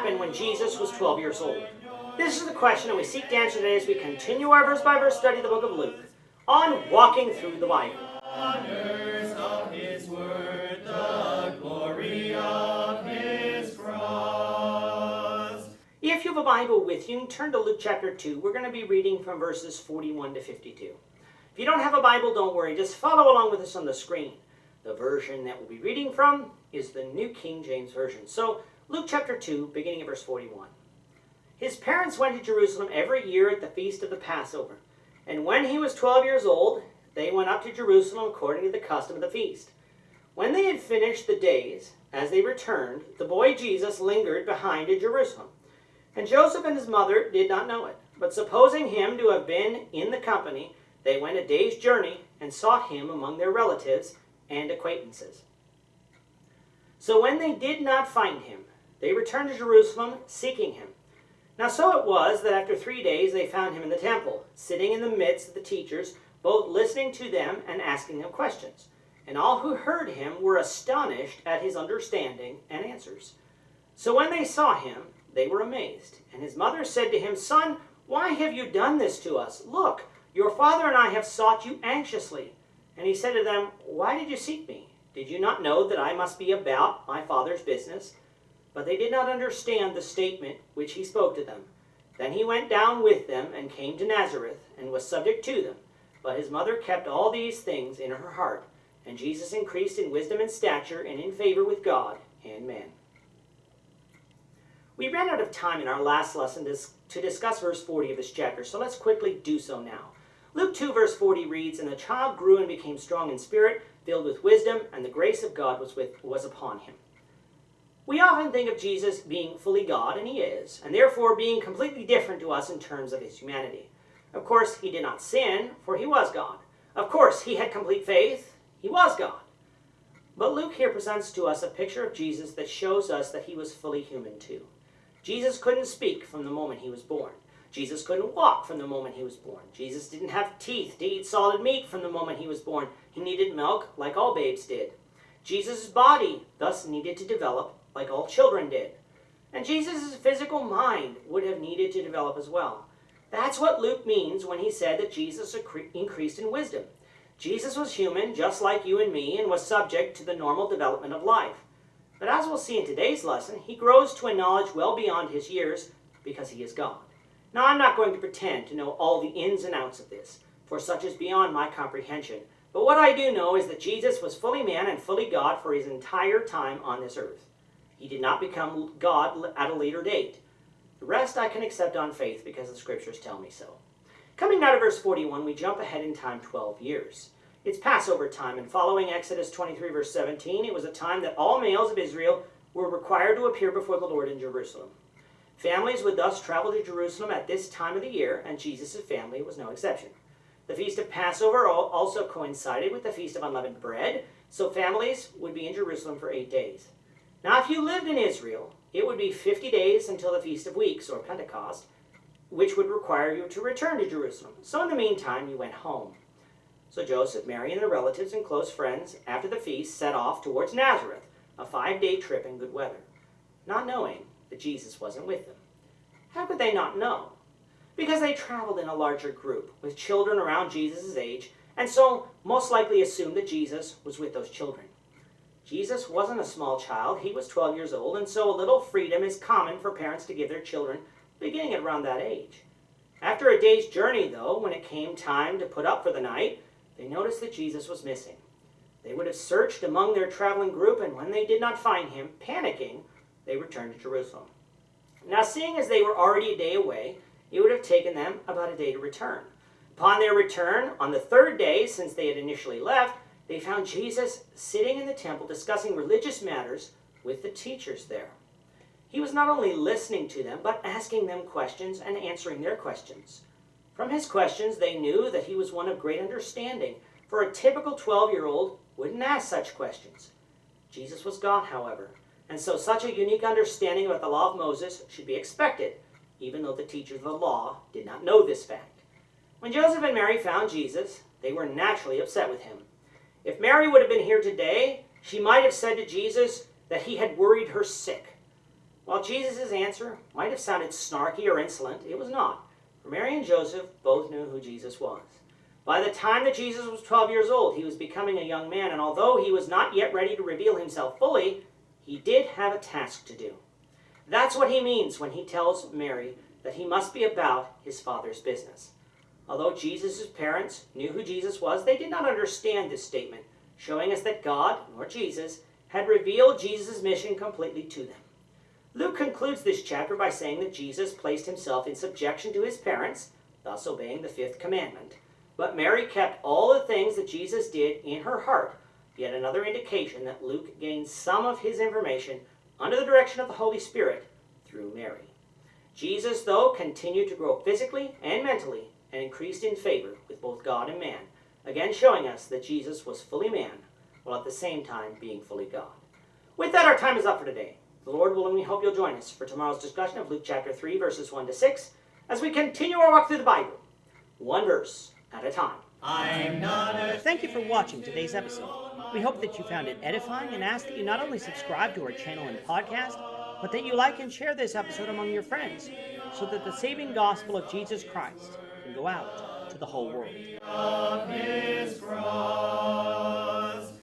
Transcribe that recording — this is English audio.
happened when Jesus was 12 years old? This is the question that we seek to answer today as we continue our verse-by-verse study of the book of Luke on Walking Through the Bible. Honors of his word, the glory of his cross. If you have a Bible with you, turn to Luke chapter 2. We're going to be reading from verses 41 to 52. If you don't have a Bible, don't worry. Just follow along with us on the screen. The version that we'll be reading from is the New King James Version. So, Luke chapter 2, beginning at verse 41. His parents went to Jerusalem every year at the feast of the Passover. And when he was 12 years old, they went up to Jerusalem according to the custom of the feast. When they had finished the days, as they returned, the boy Jesus lingered behind in Jerusalem. And Joseph and his mother did not know it. But supposing him to have been in the company, they went a day's journey and sought him among their relatives and acquaintances. So when they did not find him, they returned to Jerusalem seeking him. Now so it was that after 3 days they found him in the temple, sitting in the midst of the teachers, both listening to them and asking them questions. And all who heard him were astonished at his understanding and answers. So when they saw him, they were amazed. And his mother said to him, "Son, why have you done this to us? Look, your father and I have sought you anxiously." And he said to them, "Why did you seek me? Did you not know that I must be about my father's business?" But they did not understand the statement which he spoke to them. Then he went down with them and came to Nazareth and was subject to them. But his mother kept all these things in her heart. And Jesus increased in wisdom and stature and in favor with God and man. We ran out of time in our last lesson to discuss verse 40 of this chapter, so let's quickly do so now. Luke 2 verse 40 reads, "And the child grew and became strong in spirit, filled with wisdom, and the grace of God was upon him." We often think of Jesus being fully God, and he is, and therefore being completely different to us in terms of his humanity. Of course, he did not sin, for he was God. Of course, he had complete faith. He was God. But Luke here presents to us a picture of Jesus that shows us that he was fully human too. Jesus couldn't speak from the moment he was born. Jesus couldn't walk from the moment he was born. Jesus didn't have teeth to eat solid meat from the moment he was born. He needed milk like all babes did. Jesus' body thus needed to develop like all children did. And Jesus' physical mind would have needed to develop as well. That's what Luke means when he said that Jesus increased in wisdom. Jesus was human, just like you and me, and was subject to the normal development of life. But as we'll see in today's lesson, he grows to a knowledge well beyond his years because he is God. Now, I'm not going to pretend to know all the ins and outs of this, for such is beyond my comprehension. But what I do know is that Jesus was fully man and fully God for his entire time on this earth. He did not become God at a later date. The rest I can accept on faith because the scriptures tell me so. Coming now to verse 41, we jump ahead in time 12 years. It's Passover time, and following Exodus 23 verse 17, it was a time that all males of Israel were required to appear before the Lord in Jerusalem. Families would thus travel to Jerusalem at this time of the year, and Jesus' family was no exception. The Feast of Passover also coincided with the Feast of Unleavened Bread, so families would be in Jerusalem for 8 days. Now, if you lived in Israel, it would be 50 days until the Feast of Weeks, or Pentecost, which would require you to return to Jerusalem. So in the meantime, you went home. So Joseph, Mary, and their relatives and close friends, after the feast, set off towards Nazareth, a 5-day trip in good weather, not knowing that Jesus wasn't with them. How could they not know? Because they traveled in a larger group, with children around Jesus' age, and so most likely assumed that Jesus was with those children. Jesus wasn't a small child. He was 12 years old, and so a little freedom is common for parents to give their children beginning at around that age. After a day's journey, though, when it came time to put up for the night, they noticed that Jesus was missing. They would have searched among their traveling group, and when they did not find him, panicking, they returned to Jerusalem. Now, seeing as they were already a day away, it would have taken them about a day to return. Upon their return, on the 3rd day since they had initially left, they found Jesus sitting in the temple discussing religious matters with the teachers there. He was not only listening to them, but asking them questions and answering their questions. From his questions, they knew that he was one of great understanding, for a typical 12-year-old wouldn't ask such questions. Jesus was God, however, and so such a unique understanding about the law of Moses should be expected, even though the teachers of the law did not know this fact. When Joseph and Mary found Jesus, they were naturally upset with him. If Mary would have been here today, she might have said to Jesus that he had worried her sick. While Jesus' answer might have sounded snarky or insolent, it was not, for Mary and Joseph both knew who Jesus was. By the time that Jesus was 12 years old, he was becoming a young man, and although he was not yet ready to reveal himself fully, he did have a task to do. That's what he means when he tells Mary that he must be about his Father's business. Although Jesus' parents knew who Jesus was, they did not understand this statement, showing us that God, or Jesus, had revealed Jesus' mission completely to them. Luke concludes this chapter by saying that Jesus placed himself in subjection to his parents, thus obeying the fifth commandment. But Mary kept all the things that Jesus did in her heart, yet another indication that Luke gained some of his information under the direction of the Holy Spirit through Mary. Jesus, though, continued to grow physically and mentally and increased in favor with both God and man, again showing us that Jesus was fully man, while at the same time being fully God. With that, our time is up for today. The Lord willing, we hope you'll join us for tomorrow's discussion of Luke chapter 3, verses 1 to 6, as we continue our walk through the Bible, one verse at a time. Thank you for watching today's episode. We hope that you found it edifying and ask that you not only subscribe to our channel and podcast, but that you like and share this episode among your friends, so that the saving gospel of Jesus Christ can go out to the whole world. Of his cross.